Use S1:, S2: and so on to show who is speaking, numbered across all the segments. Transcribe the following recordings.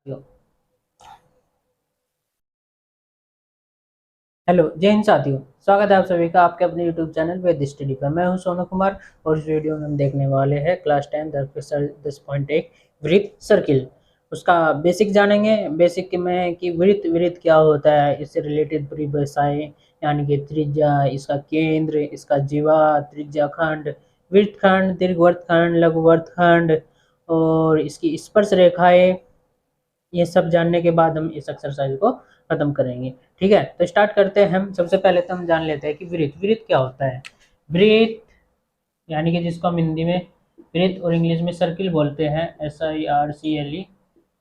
S1: यो। Hello जय हिंद साथियों। स्वागत है आप सभी का आपके अपने यूट्यूब चैनल वेद स्टडी पर। मैं हूं सोनू कुमार और इस वीडियो में हम देखने वाले हैं क्लास 10 10.1 वृत्त सर्किल। उसका बेसिक जानेंगे। बेसिक में कि वृत्त वृत्त क्या होता है, इससे रिलेटेड परिभाषाएं, यानी कि त्रिज्या, इसका केंद्र, इसका जीवा, त्रिज्या खंड, वृत्त खंड, दीर्घवृत्त खंड, लघुवृत्त खंड और इसकी स्पर्श रेखाएं। ये सब जानने के बाद हम इस एक्सरसाइज को खत्म करेंगे। ठीक है, तो स्टार्ट करते हैं। हम सबसे पहले तो हम जान लेते हैं कि वृत्त वृत्त क्या होता है। वृत्त यानी कि जिसको हम हिंदी में वृत्त और इंग्लिश में सर्किल बोलते हैं, SIRCLE।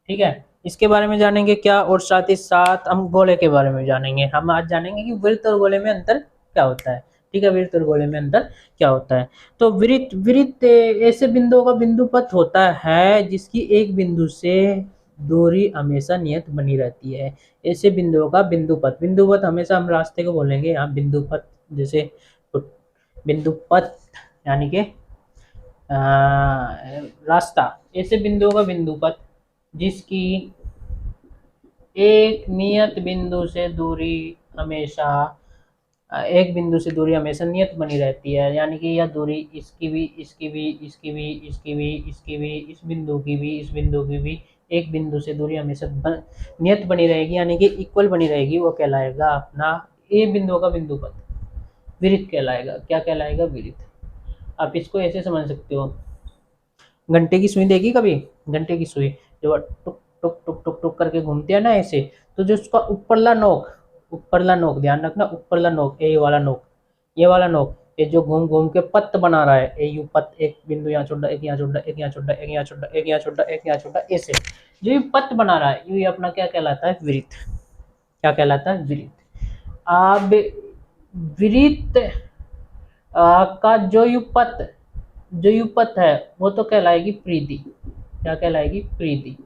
S1: ठीक है, इसके बारे में जानेंगे क्या, और साथ ही साथ हम गोले के बारे में जानेंगे। हम आज जानेंगे कि वृत्त और गोले में अंतर क्या होता है। ठीक है, वृत्त और गोले में अंतर क्या होता है। तो वृत्त वृत्त ऐसे बिंदुओं का बिंदुपथ होता है जिसकी एक बिंदु से दूरी हमेशा नियत बनी रहती है। ऐसे बिंदुओं का बिंदुपथ, बिंदुपथ हमेशा हम रास्ते को बोलेंगे यहाँ बिंदुपथ। जैसे बिंदुपथ यानी कि रास्ता। ऐसे बिंदुओं का बिंदुपथ जिसकी एक नियत बिंदु से दूरी हमेशा एक बिंदु से दूरी हमेशा नियत बनी रहती है, यानी कि यह दूरी इसकी भी, इसकी भी, इसकी भी, इसकी भी, इसकी भी, इस बिंदु की भी, इस बिंदु की भी एक बिंदु से दूरी हमेशा नियत बनी रहेगी, यानी कि इक्वल बनी रहेगी। वो कहलाएगा अपना ए बिंदु का बिंदुपथ वृत्त कहलाएगा। क्या कहलाएगा? वृत्त। आप इसको ऐसे समझ सकते हो, घंटे की सुई देखी कभी? घंटे की सुई जो टुक टुक टुक टुक टुक करके घूमती है ना ऐसे, तो जो उसका ऊपरला नोक ध्यान रखना, ऊपरला नोक, ये वाला नोक, ये वाला नोक, ये जो घूम घूम के पत्त बना रहा है, ये यू पत्त, एक बिंदु यहाँ छोटा, एक यहाँ छोटा, एक यहाँ छोटा, एक यहाँ छोटा, एक यहाँ छोटा, एक यहाँ छोटा, ऐसे जो ये पत्त बना रहा है, ये अपना क्या कहलाता है? वृत्त। क्या कहलाता है? वृत्त। अब वृत्त का जो युगपथ है वो तो कहलाएगी परिधि। क्या कहलाएगी? परिधि।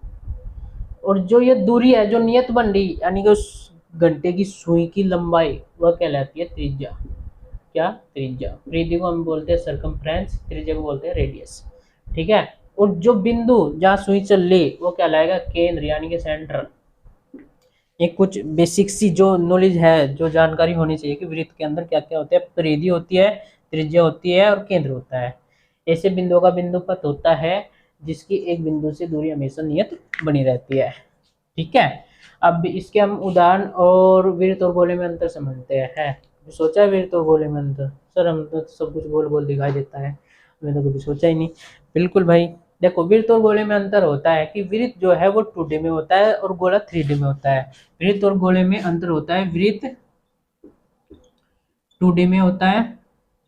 S1: और जो ये दूरी है जो नियत बन रही, यानी कि उस घंटे की सुई की लंबाई, वह कहलाती है त्रिज्या। क्या? त्रिज्या। परिधि को हम बोलते हैं सरकमफ्रेंस, त्रिज्या को बोलते हैं रेडियस। ठीक है, और जो बिंदु जहाँ सुई चल रही वो कहलाएगा केंद्र, यानी कि सेंटर। ये कुछ बेसिक सी जो नॉलेज है, जो जानकारी होनी चाहिए कि वृत्त के अंदर क्या क्या होता है। परिधि होती है, त्रिज्या होती है और केंद्र होता है। ऐसे बिंदुओं का बिंदुपथ होता है जिसकी एक बिंदु से दूरी हमेशा नियत बनी रहती है। ठीक है, अब इसके हम उदाहरण और वृत्त और गोले में अंतर समझते हैं। सोचा है वृत्त और गोले में अंतर? सर हम तो सब कुछ गोल गोल दिखाई देता है, मैंने तो कभी सोचा ही नहीं। बिल्कुल भाई, देखो वृत्त और गोले में अंतर होता है कि वृत्त जो है वो 2D में होता है और गोला 3D में होता है। वृत्त और गोले में अंतर होता है, वृत्त 2D में होता है।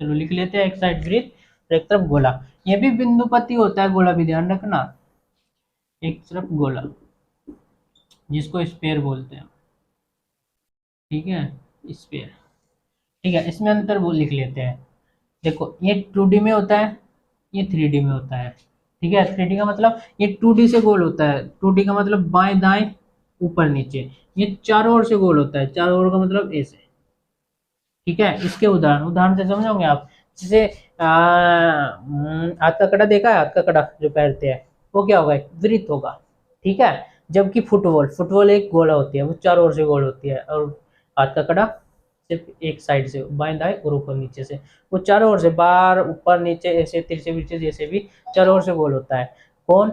S1: चलो लिख लेते हैं, एक साइड वृत्त और एक तरफ गोला। ये भी बिंदुपति होता है, गोला भी, ध्यान रखना। एक तरफ गोला जिसको स्फीयर बोलते हैं। ठीक है, स्फीयर। ठीक है, इसमें अंतर वो लिख लेते हैं। देखो ये 2D में होता है, ये 3D में होता है। ठीक है, 3D का मतलब ये 2D से गोल होता है। 2D का मतलब बाएं दाएं ऊपर नीचे। ये चारों ओर से गोल होता है, चारों ओर का मतलब ऐसे। ठीक है, इसके उदाहरण उदाहरण से समझोगे आप। जैसे हाथ का कड़ा देखा है? हाथ का कड़ा जो पहनते हैं वो क्या होगा? वृत्त होगा। ठीक है, जबकि फुटबॉल फुटबॉल एक गोला होती है, वो चारों ओर से गोल होती है। और हाथ का कड़ा सिर्फ एक साइड से, बाएं दाएं और ऊपर नीचे से। वो चारों ओर से, बाहर ऊपर नीचे ऐसे तिरछे बिरछे जैसे भी चारों ओर से गोल होता है। कौन?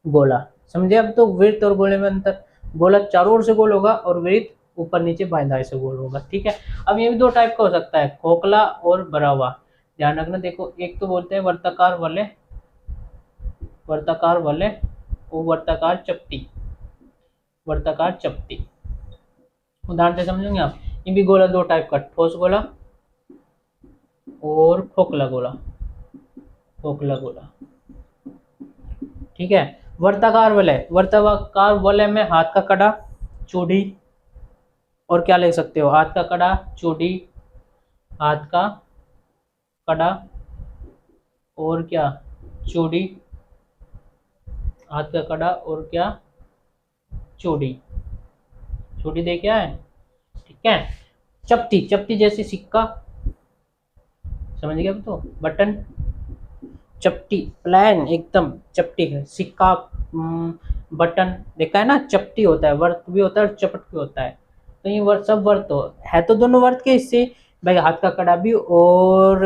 S1: गोला। समझे अब? तो वृत्त और गोले में अंतर, गोला चारों ओर से गोल होगा और वृत्त ऊपर नीचे बाएं दाएं से गोल होगा। ठीक है, अब ये भी दो टाइप का हो सकता है, खोखला और भरा हुआ। ध्यान रखना, देखो एक तो बोलते हैं वर्ताकार वाले, वर्ताकार वाले, वो वर्ताकार चपटी, वर्ताकार चपटी। उदाहरण से समझेंगे आप। ये भी गोला दो टाइप का, ठोस गोला और खोखला गोला, खोखला गोला। ठीक है, वर्ताकार वलय, वर्ताकार वलय में हाथ का कड़ा, चूड़ी, और क्या ले सकते हो? हाथ का कड़ा, चूड़ी, हाथ का कड़ा और क्या? चूड़ी, हाथ का कड़ा और क्या? चूड़ी। चूड़ी दे क्या है? ठीक है, चपटी, चपटी जैसे सिक्का, समझ गए? अब तो बटन, चपटी, प्लान एकदम चपटी है। सिक्का, बटन देखा है ना, चपटी होता है, वर्त भी होता है और चपट भी होता है। तो ये वर्त सब वर्त है तो दोनों वर्त के हिस्से। भाई हाथ का कड़ा भी और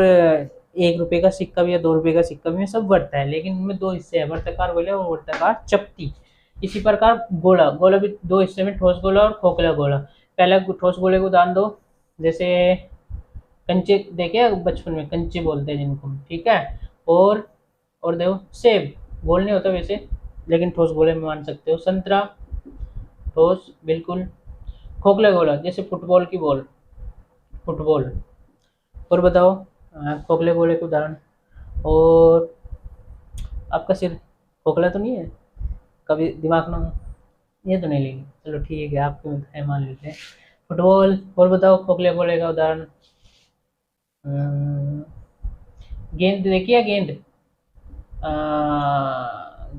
S1: 1 रुपए का सिक्का भी या 2 रुपए का सिक्का भी सब वर्त है, लेकिन इनमें दो हिस्से है, वर्ताकार गोले और वर्ताकार चपटी। इसी प्रकार गोला, गोला भी दो हिस्से में, ठोस गोला और खोखला गोला। पहले ठोस गोले को दान दो, जैसे कंचे देखे बचपन में, कंचे बोलते हैं जिनको, ठीक है। और देखो सेब, गोल नहीं होता वैसे, लेकिन ठोस गोले में मान सकते हो। संतरा ठोस बिल्कुल। खोखला गोला जैसे फुटबॉल की बॉल, फुटबॉल। और बताओ खोखले गोले के उदाहरण। और आपका सिर खोखला तो नहीं है, कभी दिमाग में ये तो नहीं लेगी, चलो ठीक है आपके में है, मान लेते हैं फुटबॉल। और बताओ खोखले गोले का उदाहरण। अम्म, गेंद देखिए, गेंद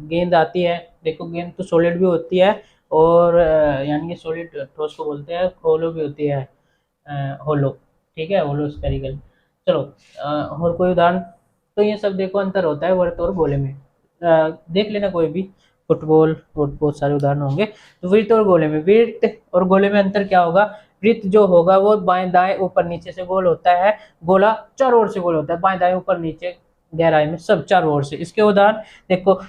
S1: गेंद आती है, देखो गेंद तो सॉलिड भी होती है और यानी कि सॉलिड ठोस को बोलते हैं, होलो भी होती है, होलो, ठीक है, होलो स्फेरिकल। चलो और कोई उदाहरण। तो ये सब देखो अंतर होता है वर्त और गोले में। देख लेना कोई भी, फुटबॉल और बहुत सारे उदाहरण होंगे। तो वृत्त और गोले में, वृत्त और गोले में अंतर क्या होगा। वृत्त जो होगा वो बाएं दाएं ऊपर नीचे से गोल होता है, गोला चारों ओर से गोल होता है, बाएं दाएं ऊपर नीचे गहराई में सब चारों ओर से। इसके उदाहरण देखो,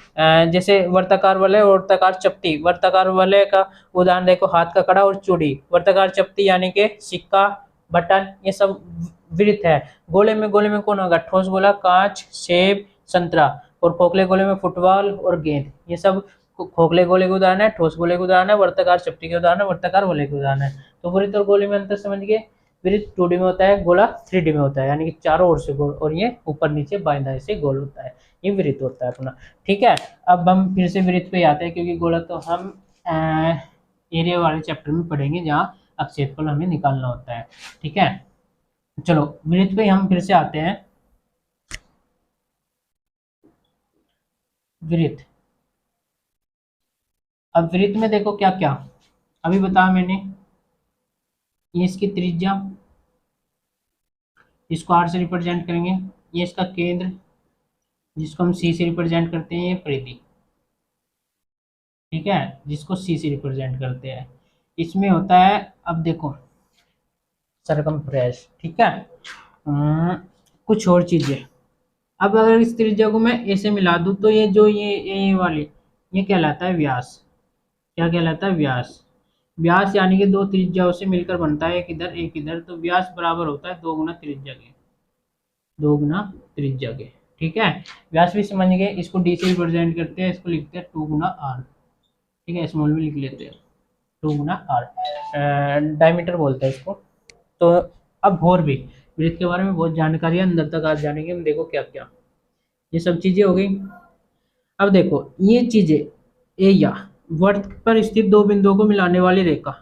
S1: जैसे वर्ताकार वलय और वर्ताकार चपटी। वर्ताकार वलय का उदाहरण देखो, हाथ का कड़ा और चूड़ी। वर्ताकार चपटी यानी कि सिक्का, बटन, ये सब वृत्त है। गोले में कौन होगा, ठोस गोला, कांच, सेब, संतरा। और खोखले गोले में फुटबॉल और गेंद। ये सब खोखले गोले के उदाहरण है, ठोस गोले के उदाहरण है, वर्ताकार चपटी के उदाहरण है, वर्ताकार गोले के उदाहरण है। तो वृत्त और गोले में अंतर समझ गए। वृत्त 2D में होता है, गोला 3D में होता है, यानी कि चारों ओर से गोल, और ये ऊपर नीचे बाएं दाएं से गोल होता है। ये वृत्त होता है अपना, ठीक है। अब हम फिर से वृत्त पे आते हैं, क्योंकि गोला तो हम एरिया वाले चैप्टर में पढ़ेंगे, जहाँ अब क्षेत्रफल हमें निकालना होता है, ठीक है। चलो वृत्त पे हम फिर से आते हैं। वृत्त, अब वृत्त में देखो क्या क्या अभी बताया मैंने। ये इसकी त्रिज्या, इसको आर से रिप्रेजेंट करेंगे। ये इसका केंद्र, जिसको हम सी से रिप्रेजेंट करते हैं, ये परिधि, ठीक है, जिसको सी से रिप्रेजेंट करते हैं। इसमें होता है, अब देखो सरकमफ्रेंस, ठीक है। अम्म, कुछ और चीजें। अब अगर इस त्रिज्या को मैं ए से मिला दूं, तो ये जो ये वाली, ये कहलाता है व्यास। क्या कहलाता है, व्यास। व्यास यानी कि दो त्रिज्याओं से मिलकर बनता है, एक इधर एक इधर, तो व्यास बराबर होता है 2 गुना त्रिज्या के, 2 गुना त्रिज्या के, ठीक है। व्यास भी समझ गए, इसको डी से रिप्रेजेंट करते हैं, इसको लिखते हैं 2 गुना आर, ठीक है, स्मॉल में लिख लेते हैं 2 गुना आर, डायमीटर बोलते हैं इसको। तो अब और भी वृत्त के बारे में बहुत जानकारी है, अंदर तक आज जानेंगे हम, देखो क्या क्या ये सब चीजें हो गई। अब देखो ये चीजें, ए या वर्त पर स्थित दो बिंदुओं को मिलाने वाली रेखा।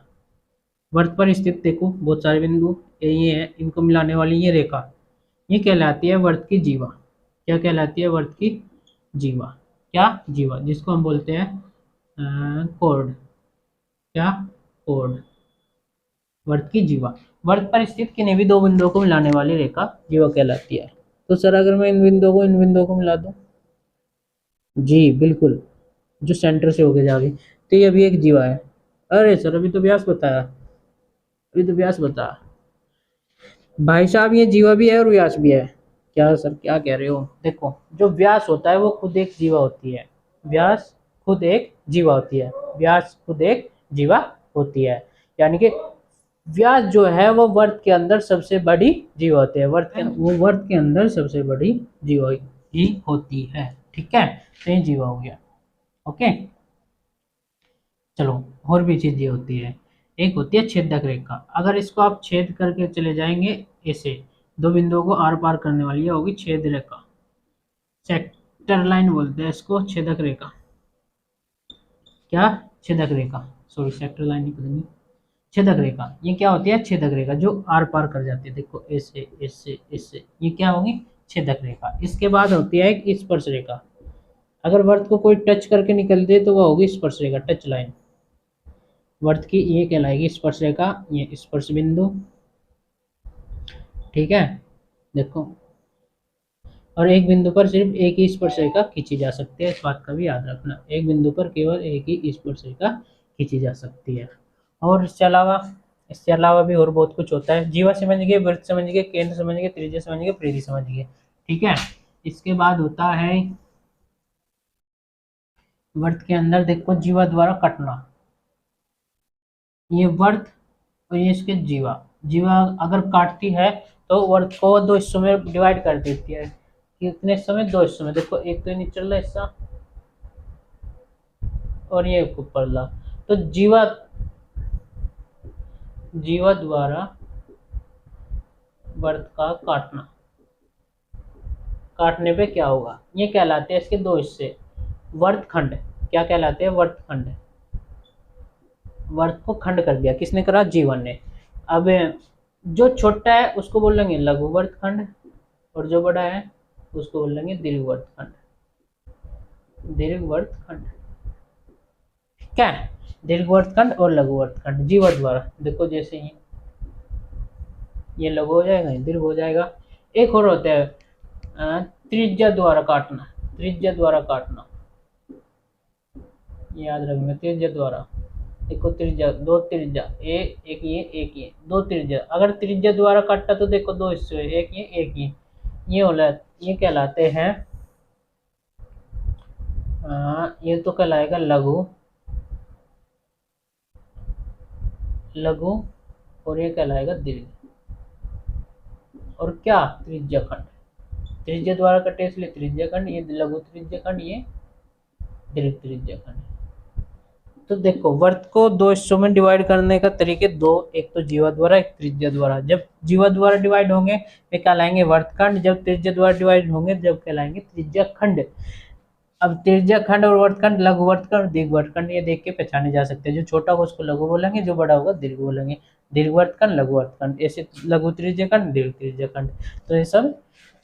S1: वर्त पर स्थित देखो बहुत सारे बिंदु, ये है, इनको मिलाने वाली ये रेखा, ये कहलाती है वर्त की जीवा। क्या कहलाती है, वर्त की जीवा। क्या, जीवा, जिसको हम बोलते हैं कोड। क्या, कोड, वर्त की जीवा। वर्त पर स्थित किन्हीं भी दो बिंदुओं को मिलाने वाली रेखा जीवा कहलाती है। तो सर अगर मैं इन बिंदुओं को मिला दूं, जी बिल्कुल, जो सेंटर से होके जा रही, तो ये अभी एक जीवा है। अरे सर अभी तो व्यास बताया, अभी तो व्यास बताया भाई साहब, ये जीवा भी है और व्यास भी है। क्या सर क्या कह रहे हो, देखो जो व्यास होता है वो खुद एक जीवा होती है। व्यास खुद एक जीवा होती है, व्यास खुद एक जीवा होती है, यानी कि व्यास जो है वो वर्त के अंदर सबसे बड़ी जीवा होती है, वो वर्त के अंदर सबसे बड़ी जीवा ही होती है, ठीक है। तो ये जीवा हो गया, ओके। चलो और भी चीजें होती है, एक होती है छेदक रेखा। अगर इसको आप छेद करके चले जाएंगे, ऐसे दो बिंदुओं को आर पार करने वाली है, होगी छेद रेखा। सेक्टर लाइन बोलते हैं इसको, छेदक रेखा। क्या, छेदक रेखा, सॉरी सेक्टर लाइन नहीं, पता नहीं, छेदक रेखा। ये क्या होती है, छेदक रेखा, जो आर पार कर जाती है, देखो ऐसे ऐसे ऐसे, ये क्या होगी, छेदक रेखा। इसके बाद होती है एक स्पर्श रेखा। अगर वर्त को कोई टच करके निकल दे तो वह होगी स्पर्श रेखा, टच लाइन। वर्त की ये कहलाएगी स्पर्श रेखा, ये स्पर्श बिंदु, ठीक है। देखो और एक बिंदु पर सिर्फ एक ही स्पर्शरेखा खींची जा सकती है, इस बात का भी याद रखना, एक बिंदु पर केवल एक ही स्पर्शरेखा खींची जा सकती है। और इसके अलावा भी और बहुत कुछ होता है। जीवा समझ गए, वृत्त समझ गए, केंद्र समझ गए, त्रिज्या समझ गए, परिधि समझ गए, ठीक है। इसके बाद होता है वृत्त के अंदर देखो जीवा द्वारा कटना, ये वृत्त और ये इसके जीवा, जीवा अगर काटती है तो वृत्त को दो हिस्सों में डिवाइड कर देती है। कितने हिस्सों में? दो हिस्सों में। देखो एक तो निचला हिस्सा और ये ऊपरला। तो जीवा जीवा द्वारा वृत्त का काटना, काटने पे क्या होगा? ये कहलाते हैं इसके दो हिस्से, वृत्तखंड। क्या कहलाते हैं? वृत्तखंड। वृत्त को खंड कर दिया, किसने करा? जीवन ने। अब जो छोटा है उसको बोलेंगे लघु वृत्तखंड, और जो बड़ा है उसको बोलेंगे दीर्घ वृत्तखंड। दीर्घ वृत्तखंड, ठीक है। दीर्घ वृत्तखंड और लघु वृत्तखंड जीवा द्वारा। देखो जैसे ही ये लघु हो जाएगा, ये दीर्घ हो जाएगा। एक और होता है त्रिज्या द्वारा काटना। त्रिज्या द्वारा काटना, याद रखना, त्रिज्या द्वारा। देखो त्रिज्या, दो त्रिज्या, एक ये दो त्रिज्या। अगर त्रिज्या द्वारा काटा तो देखो दो हिस्से, एक ये होला, ये कहलाते हैं ये तो कहलाएगा लघु, और ये कहलाएगा दीर्घ। और क्या? त्रिज्या खंड। त्रिज्या द्वारा कटे इसलिए त्रिज्या खंड, ये लघु त्रिज्या खंड, ये दीर्घ त्रिज्या खंड। तो देखो वृत्त को दो हिस्सों में डिवाइड करने का तरीके दो, एक तो जीवा द्वारा, एक त्रिज्या द्वारा। जब जीवा द्वारा डिवाइड होंगे वे कहलाएंगे वृत्तखंड, जब त्रिज्या द्वारा डिवाइड होंगे जब कहलाएंगे त्रिज्या खंड। अब त्रिज्या खंड और वृत्तखंड, लघु वृत्तखंड, दीर्घ वृत्तखंड, ये देख के पहचाने जा सकते हैं। जो छोटा होगा उसको लघु बोलेंगे, जो बड़ा होगा दीर्घ बोलेंगे। दीर्घ वृत्तखंड, लघु वृत्तखंड, ऐसे लघु त्रिज्या खंड, दीर्घ त्रिज्या खंड। तो ये सब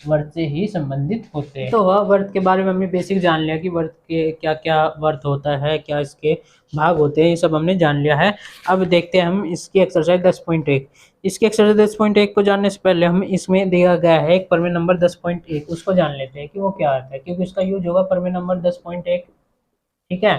S1: वर्त से ही संबंधित होते हैं। तो वह वर्त के बारे में हमने बेसिक जान लिया कि वर्त के क्या क्या वर्त होता है, क्या इसके भाग होते हैं, ये सब हमने जान लिया है। अब देखते हैं हम इसकी एक्सरसाइज 10.1। इसकी एक्सरसाइज 10.1 को जानने से पहले हम इसमें दिया गया है एक प्रमेय नंबर 10.1, उसको जान लेते हैं कि वो क्या आता है, क्योंकि इसका यूज होगा प्रमेय नंबर 10.1, ठीक है।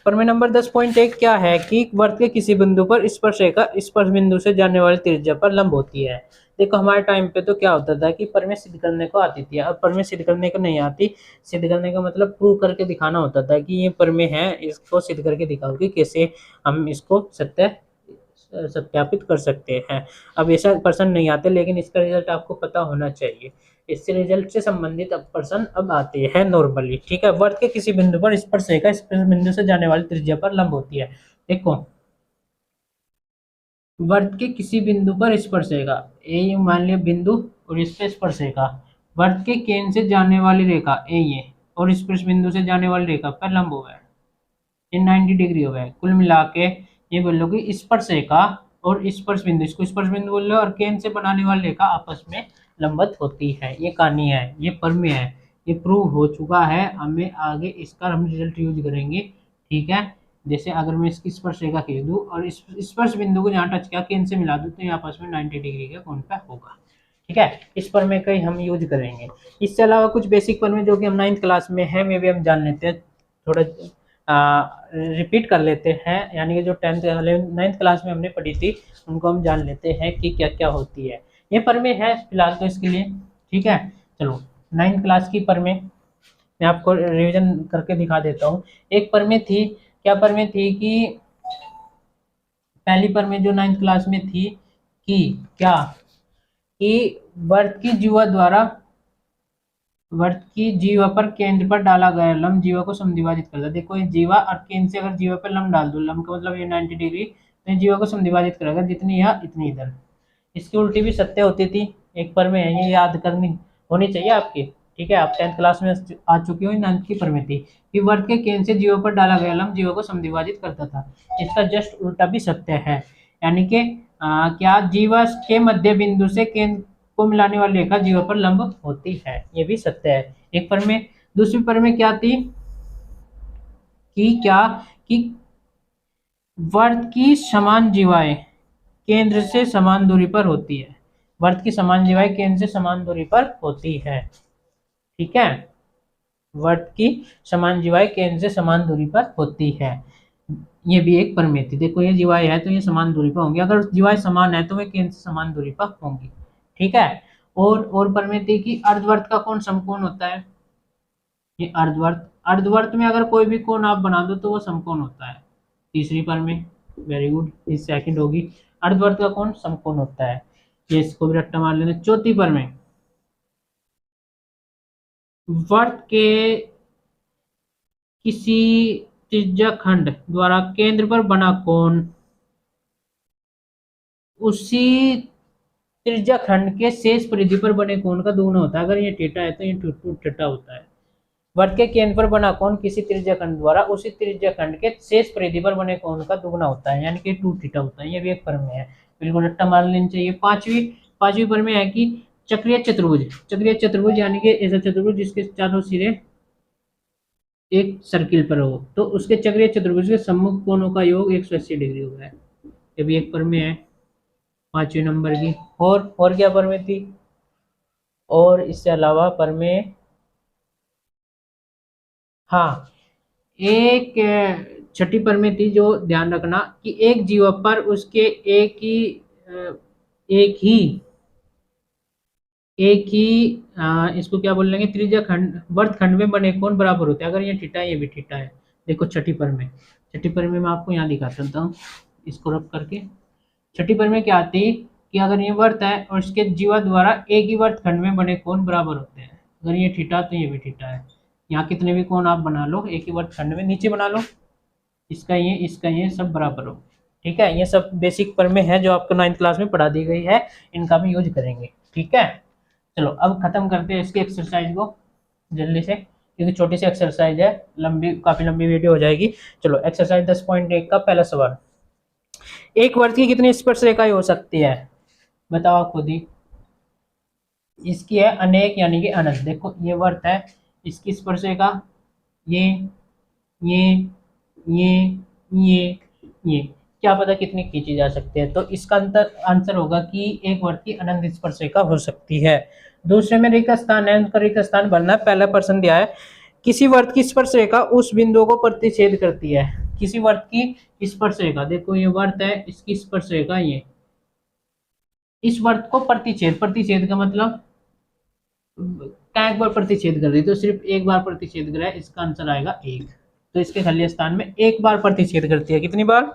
S1: प्रमेय नंबर 10.1 क्या है कि वर्त के किसी बिंदु पर स्पर्शरेखा स्पर्श बिंदु से जाने वाली त्रिज्या पर लंब होती है। देखो हमारे टाइम पे तो क्या होता था कि प्रमेय सिद्ध करने को आती थी, अब प्रमेय सिद्ध करने को नहीं आती। सिद्ध करने का मतलब प्रूव करके दिखाना होता था कि ये प्रमेय है, इसको सिद्ध करके दिखाओ कि कैसे हम इसको सत्यापित कर सकते हैं। अब ऐसा प्रश्न नहीं आते, लेकिन इसका रिजल्ट आपको पता होना चाहिए। इससे रिजल्ट से संबंधित अब प्रश्न अब आते हैं नॉर्मली, ठीक है। वर्त के किसी बिंदु पर स्पर्शरेखा स्पर्श बिंदु से जाने वाली त्रिज्या पर लंब होती है। देखो वर्त के किसी बिंदु पर स्पर्शरेखा, ये मान लिया बिंदु और इस पे स्पर्शरेखा। वर्त के केंद्र से जाने वाली रेखा ये और स्पर्श बिंदु से जाने वाली रेखा पर लंब हो गया, ये 90 डिग्री हो गया। कुल मिला के ये बोल लो कि स्पर्शरेखा और स्पर्श बिंदु, इसको स्पर्श बिंदु बोल लो, और केंद्र से बनाने वाली रेखा आपस में लंबवत होती है। ये कहानी है, ये प्रमेय है, ये प्रूव हो चुका है। हमें आगे इसका हम रिजल्ट यूज करेंगे, ठीक है। जैसे अगर मैं इसकी स्पर्श रेखा खींच दूँ और इस स्पर्श बिंदु को जहाँ टच किया केंद्र से मिला दूँ तो ये आपस में 90 डिग्री के कोण पे होगा, ठीक है। इस प्रमेय का ही हम यूज करेंगे। इससे अलावा कुछ बेसिक प्रमेय जो कि हम 9th क्लास में है, में भी हम जान लेते हैं, थोड़ा रिपीट कर लेते हैं। यानी कि जो 9th क्लास में हमने पढ़ी थी उनको हम जान लेते हैं कि क्या क्या होती है। ये प्रमेय है फिलहाल तो इसके लिए, ठीक है। चलो 9th क्लास की प्रमेय मैं आपको रिवीजन करके दिखा देता हूँ। एक प्रमेय थी, क्या प्रमेय थी कि पहली प्रमेय जो 9th क्लास में थी कि क्या कि वर्त की जीवा पर केंद्र पर डाला गया लंब जीवा को समद्विभाजित करता है। देखो ये जीवा और केंद्र से अगर जीवा पर लंब डाल दो, लंब का मतलब ये 90 डिग्री, तो ये जीवा को समद्विभाजित करेगा, जितनी यहाँ इतनी इधर। इसकी उल्टी भी सत्य होती थी, एक प्रमेय है, ये याद करनी होनी चाहिए आपकी, ठीक है। आप 10th क्लास में आ चुके हो। 9th की प्रमेय थी कि वर्त के केंद्र से जीवा पर डाला गया लंब जीवा को समद्विभाजित करता था। इसका जस्ट उल्टा भी सत्य है, यानी कि क्या जीवा के मध्य बिंदु से केंद्र को मिलाने वाली रेखा जीवा पर लंब होती है, ये भी सत्य है, एक प्रमेय। दूसरी प्रमेय क्या थी कि वर्त की समान जीवाएं केंद्र से समान दूरी पर होती है। वर्त की समान जीवाएं केंद्र से समान दूरी पर होती है, ठीक है, वर्त की समान जीवाएं केंद्र से समान दूरी पर होती है। ये भी एक परिमिति, देखो ये जीवाएं है तो ये समान दूरी पर होंगी, अगर जीवाएं समान है तो वे केंद्र से समान दूरी पर होंगी। ठीक है, और परिमिति की अर्धवर्त का कोण समकोण होता है। ये अर्धवर्त, अर्धवर्त में अगर कोई भी कोण आप बना दो तो वो समकोण होता है। तीसरी पर में, वेरी गुड, इस सेकंड होगी, अर्धवर्त का कोण समकोण होता है। ये इसको भी रट्टा मार लेना। चौथी पर में, वर्त के किसी त्रिज्याखंड द्वारा केंद्र पर बना कोण उसी त्रिज्याखंड के शेष परिधि पर बने कोण का दुगुना होता है। अगर ये थीटा है तो ये 2 थीटा होता है। वर्त के केंद्र पर बना कोण किसी त्रिज्याखंड द्वारा उसी त्रिज्याखंड के शेष परिधि पर बने कोण का दुगुना होता है, यानी कि 2 थीटा होता है। ये भी एक प्रमेय है, बिल्कुल रट्टा मार लेना चाहिए। पांचवी प्रमेय है कि चक्रीय चतुर्भुज यानी कि ऐसा चतुर्भुज जिसके चारों सिरे एक सर्किल पर हो तो उसके चक्रीय चतुर्भुज के सम्मुख कोणों का योग 180 डिग्री होगा। ये भी एक प्रमेय है, 5वें नंबर की। और क्या प्रमेय थी, और इससे अलावा प्रमेय, हाँ, एक छठी प्रमेय थी जो ध्यान रखना कि एक जीवा पर उसके एक ही इसको क्या बोल लेंगे, त्रिज्या खंड वर्त खंड में बने कोण बराबर होते हैं। अगर ये थीटा है ये भी थीटा है। देखो छठी प्रमेय मैं आपको यहाँ दिखा सकता हूँ, इसको रब करके। छठी प्रमेय क्या आती कि अगर ये वर्त है और इसके जीवा द्वारा एक ही वर्त खंड में बने कोण बराबर होते हैं। अगर ये थीटा तो ये भी थीटा है। यहाँ कितने भी कोण आप बना लो एक ही वर्त खंड में, नीचे बना लो, इसका ये सब बराबर हो। ठीक है, ये सब बेसिक प्रमेय है जो आपको 9th क्लास में पढ़ा दी गई है, इनका भी यूज करेंगे। ठीक है, चलो अब खत्म करते हैं इसकी एक्सरसाइज को जल्दी से, क्योंकि छोटी सी एक्सरसाइज है, काफी लंबी वीडियो हो जाएगी। चलो एक्सरसाइज 10.1 का पहला सवाल, एक वर्त की कितनी स्पर्श रेखाएं हो सकती है, बताओ आप खुद ही। इसकी है अनेक यानी कि अनंत। देखो ये वर्त है, इसकी स्पर्श रेखा ये ये ये ये ये, क्या पता कितनी खींची जा सकती है। तो इसका आंसर होगा कि एक वर्त की अनंत स्पर्श रेखा हो सकती है। दूसरे में रिक्त स्थान है, उनका रिक्त स्थान भरना है। पहला प्रश्न दिया है, किसी वर्त की स्पर्श रेखा उस बिंदु को प्रतिच्छेद करती है। किसी वर्त की स्पर्श रेखा, देखो ये वर्त है, इसकी स्पर्श रेखा ये इस वर्त को प्रतिच्छेद का मतलब एक बार प्रतिच्छेद कर रही, तो सिर्फ एक बार प्रतिच्छेद कर रहा है, इसका आंसर आएगा 1। तो इसके खाली स्थान में एक बार प्रतिच्छेद करती है, कितनी बार,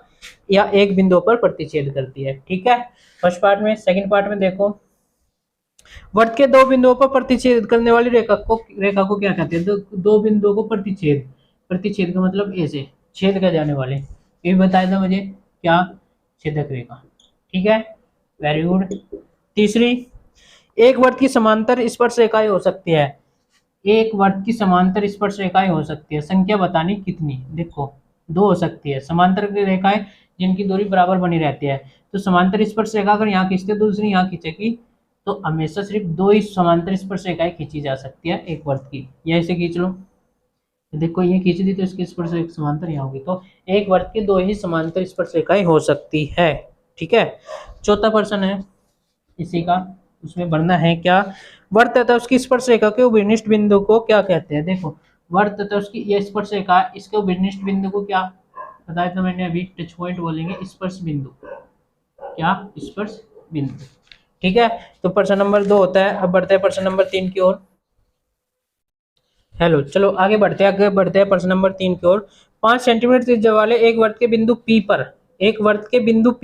S1: या एक बिंदु पर प्रतिच्छेद करती है। ठीक है, फर्स्ट पार्ट में। सेकंड पार्ट में देखो, वर्त के दो बिंदुओं पर प्रतिच्छेद करने वाली रेखा को क्या कहते हैं, दो बिंदुओं को प्रतिच्छेद का मतलब ऐसे छेद कर जाने वाले, ये बताया था मुझे क्या, छेदक रेखा। ठीक है, वेरी गुड। तीसरी, एक वर्त की समांतर स्पर्श रेखाएं हो सकती है। एक वर्त की समांतर स्पर्श रेखाएं हो सकती है, संख्या बतानी कितनी। देखो 2 हो सकती है समांतर रेखाएं जिनकी दूरी बराबर बनी रहती है। तो समांतर स्पर्श रेखा अगर यहाँ खींचते दूसरी यहाँ खींचेगी, तो हमेशा सिर्फ 2 ही समांतर स्पर्श रेखाएं खींची जा सकती है एक वर्त की। या ऐसे खींच लो, देखो ये खींच दी तो इसकी स्पर्श रेखा समांतर यहाँ होगी, तो एक वर्त की 2 ही समांतर स्पर्श रेखाएं हो सकती है। ठीक है, चौथा प्रश्न है इसी का, उसमें भरना है क्या, वर्त तथा उसकी स्पर्श रेखा के उभयनिष्ठ बिंदु को क्या कहते हैं। देखो वर्त तथा उसकी ये स्पर्श रेखा, इसके उभयनिष्ठ बिंदु को क्या बताया था मैंने अभी, टच पॉइंट बोलेंगे, स्पर्श बिंदु। क्या, स्पर्श बिंदु। ठीक है, तो प्रश्न नंबर 2 होता है। अब बढ़ते हैं प्रश्न नंबर 3 की ओर। हेलो, चलो आगे बढ़ते हैं प्रश्न नंबर 3 की ओर। 5 सेंटीमीटर त्रिज्या वाले एक वर्त के बिंदु P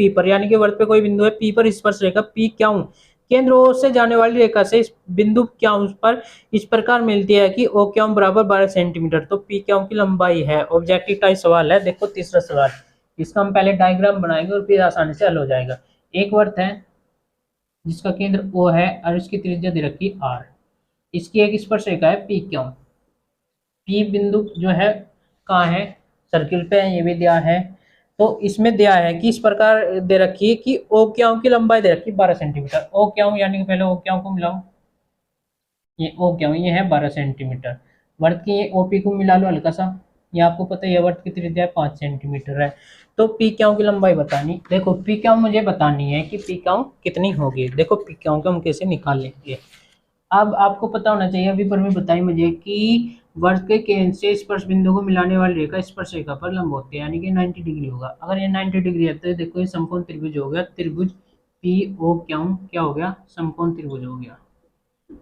S1: पर, यानी कि वर्त पे कोई बिंदु है P पर, स्पर्श रेखा P क्यों केंद्र O से जाने वाली रेखा से इस बिंदु क्यों पर इस प्रकार मिलती है कि O क्यों बराबर 12 सेंटीमीटर। तो P क्यों की लंबाई है, ऑब्जेक्टिव टाइप सवाल है। देखो तीसरा सवाल, इसका हम पहले डायग्राम बनाएंगे और फिर आसानी से हल हो जाएगा। एक वर्त है जिसका केंद्र O है और इसकी त्रिज्या दे रखी R, इसकी एक स्पर्श रेखा है P क्यों। P बिंदु जो है कहाँ है, सर्किल पे है, ये भी दिया है। तो इसमें दिया है कि इस प्रकार दे रखी है कि O क्यों की लंबाई दे रखी है 12 सेंटीमीटर। O क्यों यानी कि पहले O क्यों को मिलाओ, ये O क्यों ये है 12 सेंटीमीटर। वर्त की ये OP को मिला लो हल्का सा, ये आपको पता है, ये वर्त की त्रिज्या 5 सेंटीमीटर है। तो P क्यों की लंबाई बतानी, देखो P क्यों मुझे बतानी है कि P क्यों कितनी होगी। देखो P क्यों को हम कैसे निकाल लेंगे, अब आपको पता होना चाहिए, अभी पर में बताई मुझे कि वर्ष के केंद्र से स्पर्श बिंदु को मिलाने वाली रेखा स्पर्श रेखा पर लंब होती है, यानी कि 90 डिग्री होगा। अगर ये 90 डिग्री है तो देखो ये समकोण त्रिभुज हो गया, त्रिभुज पी ओ क्यू क्या हो गया, समकोण त्रिभुज हो गया।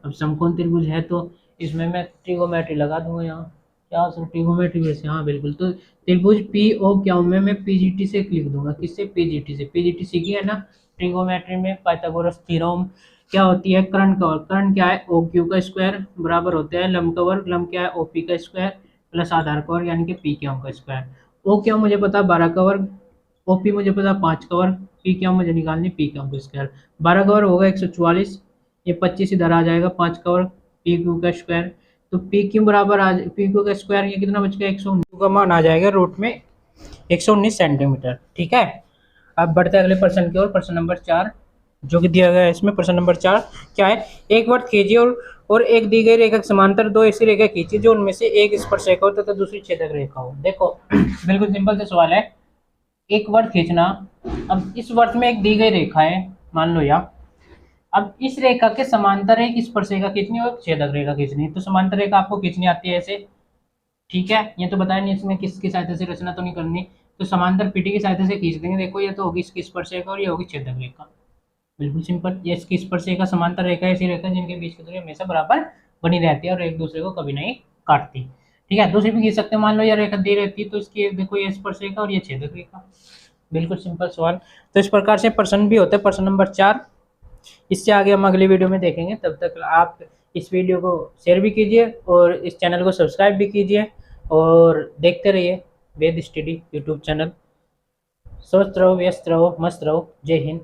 S1: अब समकोण त्रिभुज है तो इसमें मैं ट्रिगोमेट्री लगा दूंगा यहाँ, क्या सर ट्रिगोमेट्री वैसे, हाँ बिल्कुल। तो त्रिभुज पी ओ क्यू में मैं पीजीटी से लिख दूंगा, किससे, पीजीटी से। पीजीटी सीखी है ना ट्रिगोमेट्री में, पाइथागोरस थ्योरम। क्या होती है, कर्ण का वर्ग, कर्ण क्या है, ओ क्यू का स्क्वायर बराबर होता है लंब का वर्ग, लंब क्या है, ओ पी का स्क्वायर प्लस आधार का वर्ग यानी कि पी क्यू का स्क्वायर। ओ क्यू मुझे पता 12 का वर्ग, ओपी मुझे पता 5 का वर्ग, पी क्यू मुझे निकालनी, पी क्यू का स्क्वायर। 12 का वर्ग होगा 144, ये 25 इधर आ जाएगा, 5 का वर्ग पी क्यू का स्क्वायर। तो पी क्यू बराबर आ, पी क्यू का स्क्वायर ये कितना बच गया, 119 का मान आ जाएगा रूट में 119 सेंटीमीटर। ठीक है, अब बढ़ते हैं अगले प्रश्न की ओर। प्रश्न नंबर 4 जो कि दिया गया है इसमें, प्रश्न नंबर 4 क्या है, एक वृत्त खींचिए और एक दी गई रेखा के समांतर दो ऐसी रेखा खींचिए जो उनमें से एक स्पर्श रेखा हो तथा दूसरी छेदक रेखा हो। देखो बिल्कुल सिंपल सा सवाल है, एक वर्त खींचना। अब इस वर्त में एक दी गई रेखा है, मान लो या, अब इस रेखा के समांतर एक स्पर्श रेखा खींचनी और छेदक रेखा खींचनी है। तो समांतर रेखा आपको खींचनी आती है ऐसे, ठीक है, ये तो बताया नहीं, इसमें किसकी सहायता से रचना तो नहीं करनी। तो समांतर पीटी की सहायता से खींच देंगे। देखो ये तो होगी इसकी स्पर्श रेखा और ये होगी छेदक रेखा, बिल्कुल सिंपल। ये इसकी स्पर्श रेखा, समांतर रेखा ऐसी रेखा जिनके बीच की दूरी हमेशा बराबर बनी रहती है और एक दूसरे को कभी नहीं काटती। ठीक है, दूसरी भी खींच सकते हैं, मान लो ये रेखा दी रहती है तो इसकी देखो ये स्पर्श रेखा और ये छेदक रेखा, बिल्कुल सिंपल सवाल। तो इस प्रकार से प्रश्न भी होते हैं, प्रश्न नंबर 4। इससे आगे हम अगली वीडियो में देखेंगे, तब तक आप इस वीडियो को शेयर भी कीजिए और इस चैनल को सब्सक्राइब भी कीजिए और देखते रहिए वेद स्टडी यूट्यूब चैनल। स्वस्थ रहो, व्यस्त रहो, मस्त रहो। जय हिंद।